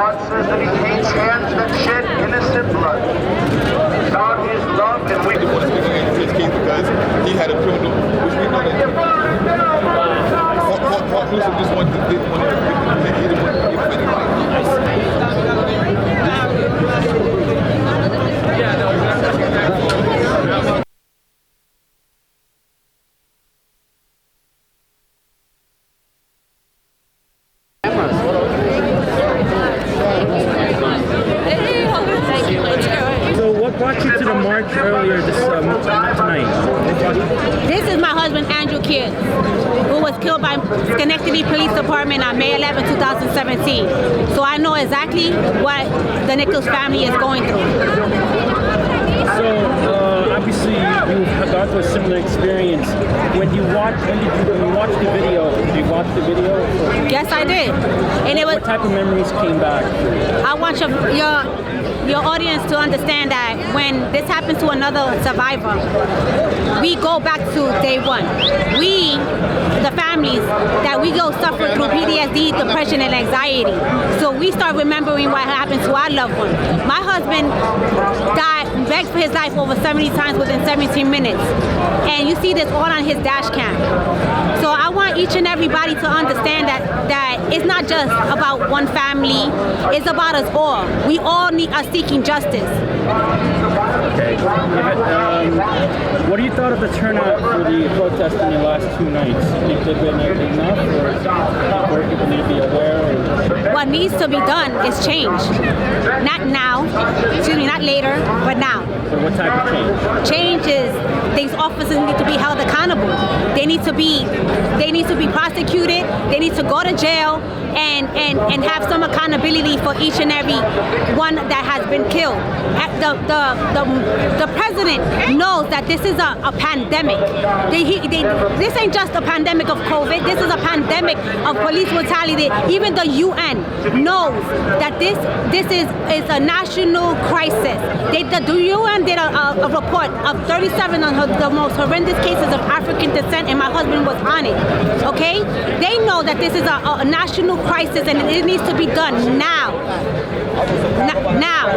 God says that He hates hands that shed innocent blood. God is love, and we want to speak against his case because he had a criminal, which we know that. Just wanted to get So what brought you to the march earlier tonight? This is my husband, Andrew Kidd, who was killed by Schenectady Police Department on May 11, 2017. So I know exactly what the Nichols family is going through. So obviously you've gone through a similar experience. When you watched the video, did you watch the video? Yes, I did. And it was. What type of memories came back? I want your audience to understand that when this happens to another survivor, we go back to day one. We, the families, that we go suffer through PTSD, depression, and anxiety. So we start remembering what happened to our loved one. My husband begged for his life over 70 times within 17 minutes. And you see this all on his dash cam. So I want each and everybody to understand that it's not just about one family, it's about us all. We all are seeking justice. Okay. What do you thought of the turnout for the protest in the last 2 nights? Do you think they've been enough, or people need to be aware? What needs to be done is change. Not now, not later, but now. So what type of change? Change is these officers need to be held accountable. They need to be prosecuted. They need to go to jail and have some accountability for each and every one that has been killed. The president knows that this is a pandemic. This ain't just a pandemic of COVID. This is a pandemic of police brutality. Even the UN knows that this is a national crisis. The UN did a report of 37 of the most horrendous cases of African descent, and my husband was on it. Okay? They know that this is a national crisis and it needs to be done now. Now.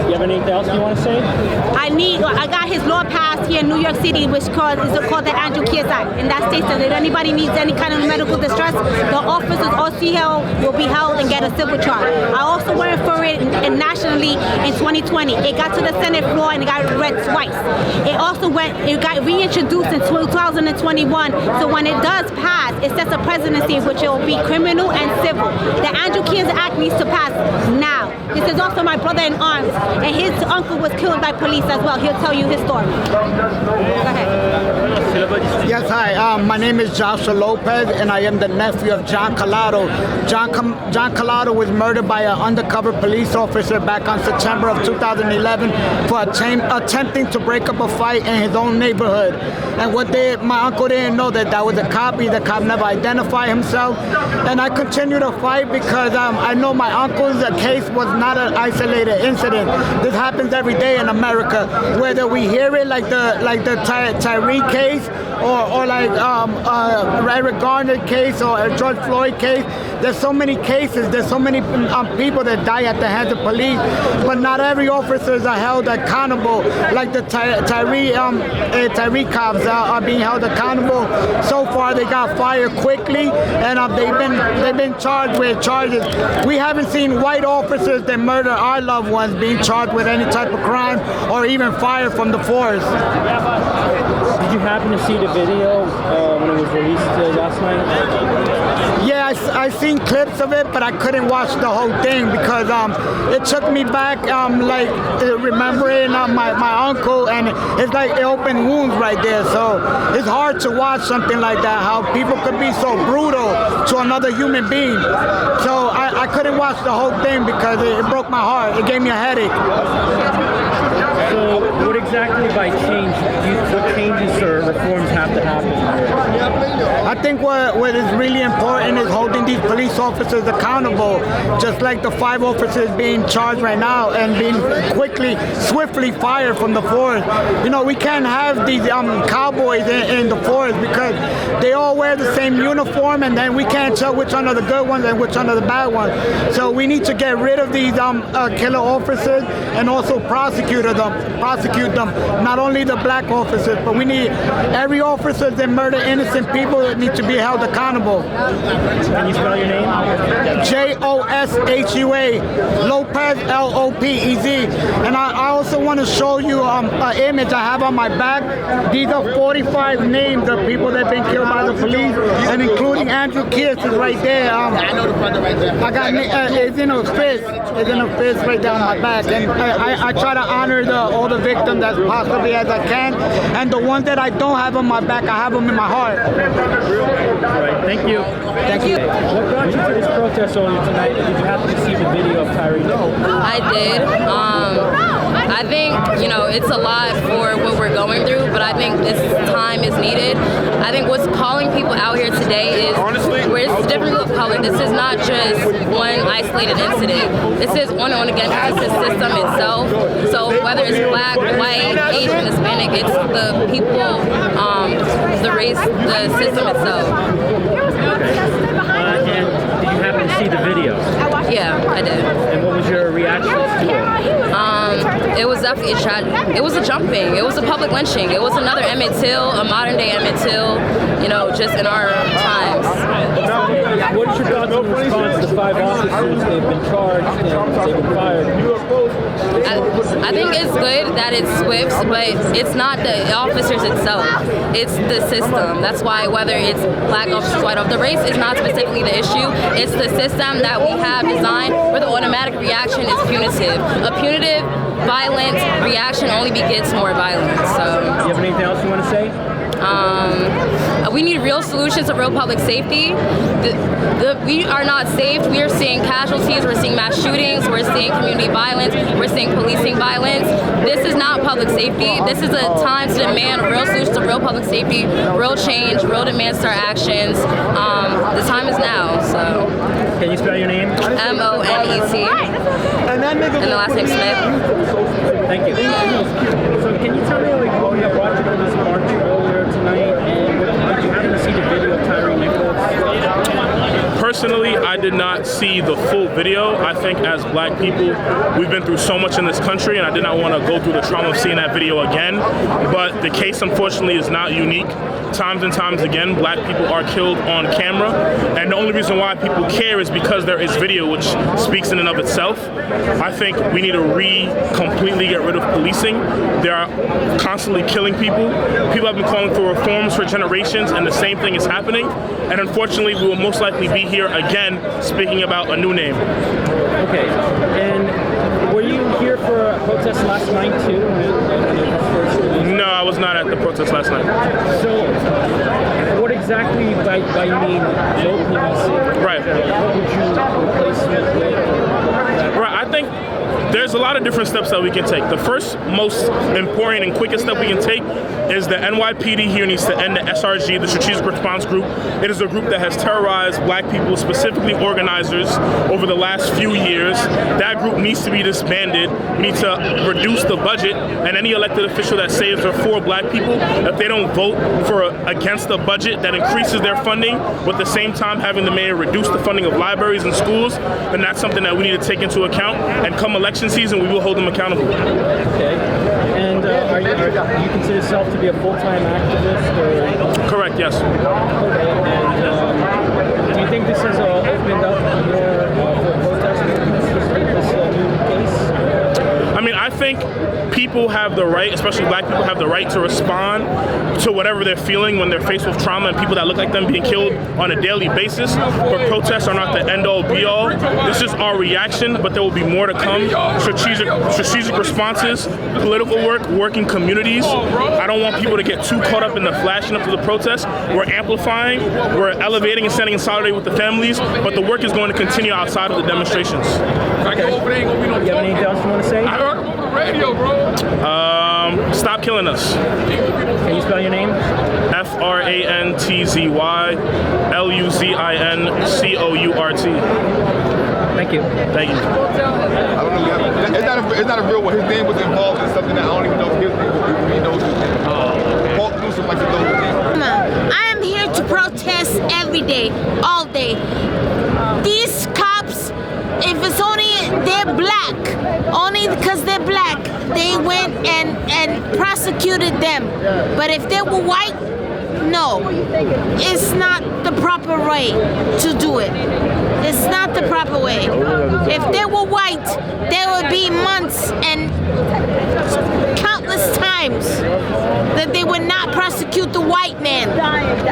You have anything else you want to say? I got his law passed here in New York City, which is called the Andrew Kidd Act. And that states that if anybody needs any kind of medical distress, the officers OCL will be held and get a civil charge. I also went for it nationally in 2020. It got to the Senate floor and it got read twice. It got reintroduced in 2021. So when it does pass, it sets a presidency which it will be criminal and civil. The Andrew Kidd Act needs to pass now. This is also my brother in arms, and his uncle was killed by police as well. He'll tell you his story. Go ahead. Yes, hi. My name is Joshua Lopez, and I am the nephew of John Collado. John Collado was murdered by an undercover police officer back on September of 2011 for attempting to break up a fight in his own neighborhood. And my uncle didn't know that was a cop. The cop never identified himself. And I continue to fight because I know my uncle's case was not an isolated incident. This happens every day in America, whether we hear it like the Tyre case or like Eric Garner case or George Floyd case. There's so many cases. There's so many people that die at the hands of police, but not every officers are held accountable. Like the Tyre cops are being held accountable. So far, they got fired quickly, and they've been charged with charges. We haven't seen white officers that murder our loved ones being charged with any type of crime or even fired from the force. Did you happen to see the video when it was released last night? Yeah, I seen clips of it, but I couldn't watch the whole thing because it took me back, remembering my uncle, and it's like it opened wounds right there. So it's hard to watch something like that, how people could be so brutal to another human being. So I couldn't watch the whole thing because it broke my heart. It gave me a headache. So what exactly by change, what changes or reforms have to happen? I think what is really important is holding these police officers accountable, just like the 5 officers being charged right now and being swiftly fired from the force. You know, we can't have these cowboys in the force because they all wear the same uniform, and then we can't tell which one are the good ones and which one are the bad ones. So we need to get rid of these killer officers and also prosecute them. Not only the black officers, but we need every officer that murder innocent people need to be held accountable. Can you spell your name? Joshua Lopez, Lopez. And I also want to show you an image I have on my back. These are 45 names of people that have been killed by the police, and including Andrew Kiss is right there. I know the brother right there. I got it's in a fist. It's in a fist right down my back, and I try to honor all the victims as possibly as I can, and the ones that I don't have on my back, I have them in my heart. All right, thank you. Thank you. What brought you to this protest earlier tonight? Did you happen to see the video of Tyre Nichols? I did. I think, it's a lot for what we're going through, but I think this time is needed. I think what's calling people out here today is it's different with color. This is not just one isolated incident. This is on and on again. It's the system itself. So whether it's black, white, Asian, Hispanic, it's the people, the race, the system itself. And did you happen to see the video? Yeah, I did. And what was your reaction to it? It was definitely a tragedy. It was a jumping. It was a public lynching. It was another Emmett Till, a modern day Emmett Till, just in our times. What is your thoughts in response to the 5 officers? They've been charged and they've been fired. I think it's good that it's swift, but it's not the officers itself. It's the system. That's why whether it's black officers, white officers, the race is not specifically the issue. It's the system that we have designed where the automatic reaction is punitive. A punitive, violent reaction only begets more violence. So, Do you have anything else you want to say? we need real solutions to real public safety. We are not safe. We are seeing casualties. We're seeing mass shootings. We're seeing community violence. We're seeing policing violence. This is not public safety. This is a time to demand real solutions to real public safety, real change, real demands to our actions. The time is now. So. Can you spell your name? Monet. And the last name Smith. Thank you. So can you tell me what you watched for this march earlier tonight, and did you happen to see the video of Tyre Nichols? Personally, I did not see the full video. I think as black people, we've been through so much in this country, and I did not want to go through the trauma of seeing that video again. But the case, unfortunately, is not unique. Times and times again, black people are killed on camera, and the only reason why people care is because there is video, which speaks in and of itself. I think we need to completely get rid of policing. They are constantly killing people. People have been calling for reforms for generations, and the same thing is happening. And unfortunately, we will most likely be here again speaking about a new name. Okay, and were you here for a protest last night too? No, I was not at the protest last night. So, what exactly by you mean no policing? Right. What would you replace it with? Right, I think there's a lot of different steps that we can take. The first, most important and quickest step we can take is the NYPD here needs to end the SRG, the Strategic Response Group. It is a group that has terrorized black people, specifically organizers, over the last few years. That group needs to be disbanded. We need to reduce the budget, and any elected official that says they're for black people, if they don't vote against the budget that increases their funding, but at the same time having the mayor reduce the funding of libraries and schools, then that's something that we need to take into account. And come election season, we will hold them accountable. Okay. And do you consider yourself to be a full-time activist? Or? Correct, yes. Okay. And do you think this has opened up more for protesting this new case? I mean, I think people have the right, especially black people, have the right to respond to whatever they're feeling when they're faced with trauma and people that look like them being killed on a daily basis. But protests are not the end-all, be-all. This is our reaction, but there will be more to come. Strategic responses, political work, working communities. I don't want people to get too caught up in the flashing up to the protests. We're amplifying, we're elevating and standing in solidarity with the families, but the work is going to continue outside of the demonstrations. Okay. You have anything else you want to say? radio, bro. Stop killing us. Can you spell your name? FRANTZYLUZINCOURT. Thank you. Thank you. I don't know. It's not a real one. His name was involved in something that I don't even know if his name was. He knows his name. Paul Newsom likes to know his name. I am here to protest every day, all day. These cops, if it's only they're black, only because they're black, they went and prosecuted them. But if they were white, no, it's not the proper way to do it. It's not the proper way. If they were white, there would be months and countless times that they would not prosecute the white man,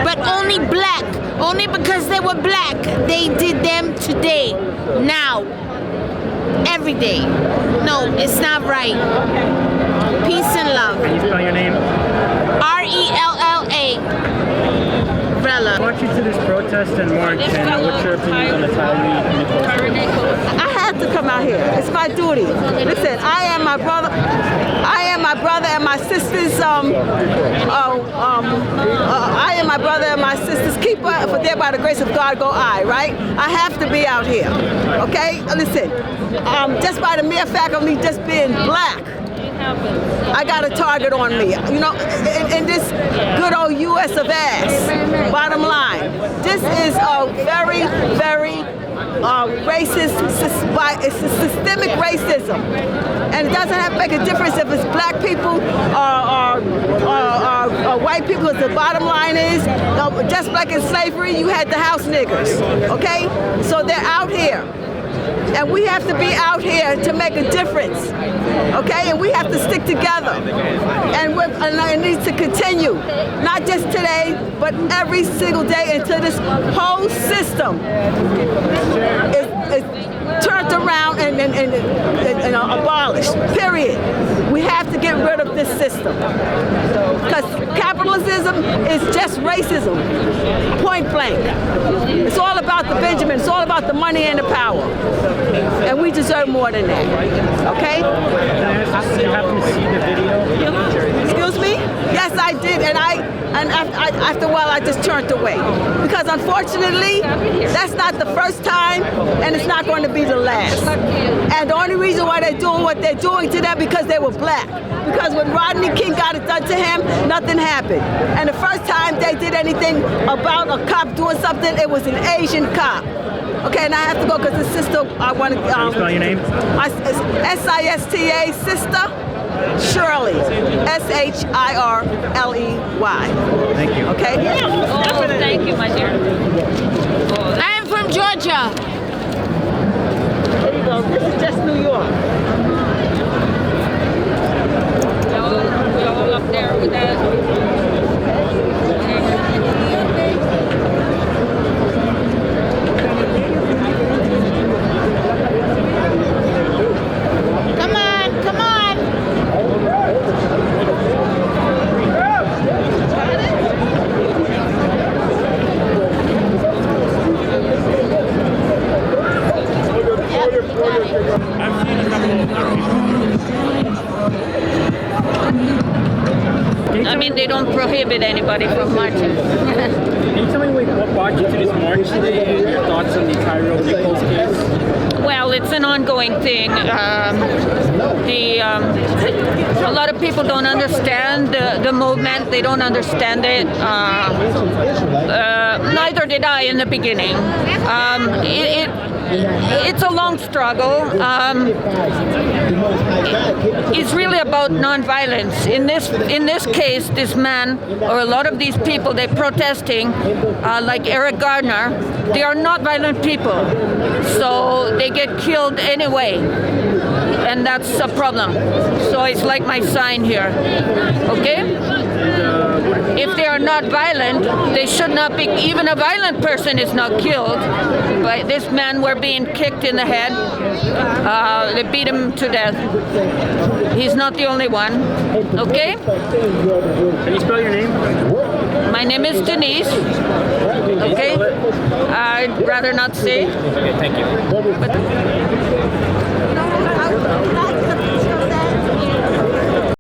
but only black. Only because they were black, they did them today, now, every day. No, it's not right. Peace and love. Can you spell your name? RELLA. Rella. I brought you to this protest in March, and what's your opinion on the Tyre Nichols? I have to come out here. It's my duty. Listen, I am my brother and my sister's I am my brother and my sister's keeper, for there by the grace of God go I, right? I have to be out here. Okay? Listen, just by the mere fact of me just being black, I got a target on me. You know, in this good old US of ass, bottom line, this is a very, very racist, it's a systemic racism. And it doesn't have to make a difference if it's black people or white people. The bottom line is, just like in slavery, you had the house niggers, okay? So they're out here. And we have to be out here to make a difference, okay? And we have to stick together. And it needs to continue, not just today, but every single day until this whole system is turned around and abolished, period. We have to get rid of this system. Because capitalism is just racism, point blank. It's all about the Benjamin, it's all about the money and the power. And we deserve more than that, okay? You happen to see the video? Excuse me? Yes, I did, and after a while I just turned away. Because unfortunately, that's not the first time, and it's not going to be the last. And the only reason why they're doing what they're doing to them because they were black. Because when Rodney King got it done to him, nothing happened. And the first time they did anything about a cop doing something, it was an Asian cop. Okay, and I have to go because the sister, I want to... Can you spell your name? SISTA, sister Shirley. SHIRLEY. Thank you. Okay? Oh, thank you, my dear. I am from Georgia. There you go. This is just New York. We all up there with that. I mean, they don't prohibit anybody from marching. Can you tell me what brought you to this march today and your thoughts on the Tyre Nichols case? Well, it's an ongoing thing. A lot of people don't understand the movement. They don't understand it. Neither did I in the beginning. It's a long struggle. It's really about nonviolence. In this case, this man or a lot of these people, they're protesting, like Eric Gardner. They are not violent people, so they get killed anyway, and that's a problem. So it's like my sign here. Okay? If they are not violent, they should not be. Even a violent person is not killed. But this man were being kicked in the head. They beat him to death. He's not the only one. Okay? Can you spell your name? My name is Denise. Okay? I'd rather not say. Okay, thank you. But